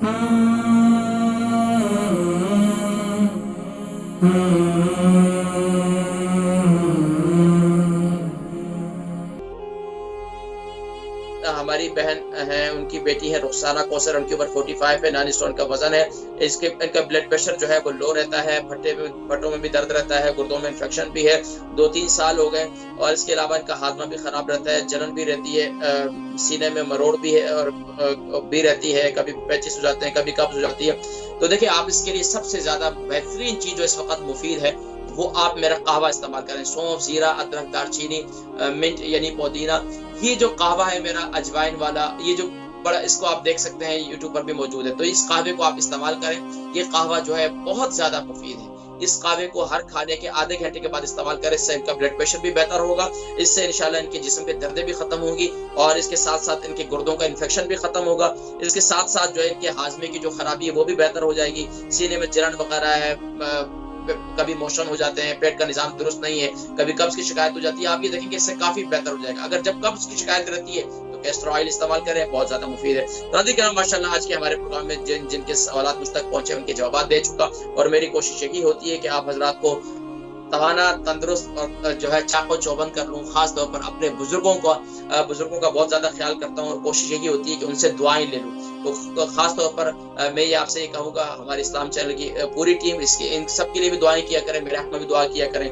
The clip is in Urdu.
ہماری بہن ہیں، ان کی بیٹی ہے رخسانہ کوثر، ان کے اوپر 45 ہے، 9 اسٹون کا وزن ہے، ان کا بلڈ پریشر جو ہے وہ لو رہتا ہے، پھٹوں میں بھی درد رہتا ہے، گردوں میں انفیکشن بھی ہے، 2-3 سال ہو گئے، اور اس کے علاوہ ان کا ہاضمہ بھی خراب رہتا ہے، جلن بھی رہتی ہے، سینے میں مروڑ بھی ہے اور بھی رہتی ہے، کبھی پیچز ہو جاتے ہیں، کبھی قبض ہو جاتی ہے۔ تو دیکھیں آپ اس کے لیے سب سے زیادہ بہترین چیز جو اس وقت مفید ہے وہ آپ میرا قہوہ استعمال کریں، سونف، زیرہ، ادرک، دار چینی، منٹ یعنی پودینہ، یہ جو قہوہ ہے میرا اجوائن والا، یہ جو بڑا، اس کو آپ دیکھ سکتے ہیں یوٹیوب پر بھی موجود ہے، تو اس قہوے کو آپ استعمال کریں۔ یہ قہوہ جو ہے بہت زیادہ مفید ہے، اس قہوے کو ہر کھانے کے آدھے گھنٹے کے بعد استعمال کریں، اس سے ان کا بلڈ پریشر بھی بہتر ہوگا، اس سے انشاءاللہ ان کے جسم کے دردیں بھی ختم ہوں گی، اور اس کے ساتھ ساتھ ان کے گردوں کا انفیکشن بھی ختم ہوگا، اس کے ساتھ ساتھ جو ہے ان کے ہاضمے کی جو خرابی ہے وہ بھی بہتر ہو جائے گی، سینے میں جلن وغیرہ ہے، کبھی موشن ہو جاتے ہیں، پیٹ کا نظام درست نہیں ہے، کبھی قبض کی شکایت ہو جاتی ہے، آپ یہ دیکھیں کہ اس سے کافی بہتر ہو جائے گا۔ اگر جب قبض کی شکایت رہتی ہے تو کیسٹر آئل استعمال کریں، بہت زیادہ مفید ہے۔ ناظرین کرام، ماشاءاللہ آج کے ہمارے پروگرام میں جن کے سوالات مجھ تک پہنچے ان کے جوابات دے چکا، اور میری کوشش یہی ہوتی ہے کہ آپ حضرات کو توانا، تندرست اور جو ہے چاق و چوبند کر لوں۔ خاص طور پر اپنے بزرگوں کا بہت زیادہ خیال کرتا ہوں، اور کوشش یہی ہوتی ہے کہ ان سے دعائیں لے لوں۔ تو خاص طور پر میں یہ آپ سے یہ کہوں گا، ہمارے اسلام چینل کی پوری ٹیم ان سب کے لیے بھی دعائیں کیا کریں، میرے حق میں بھی دعا کیا کریں۔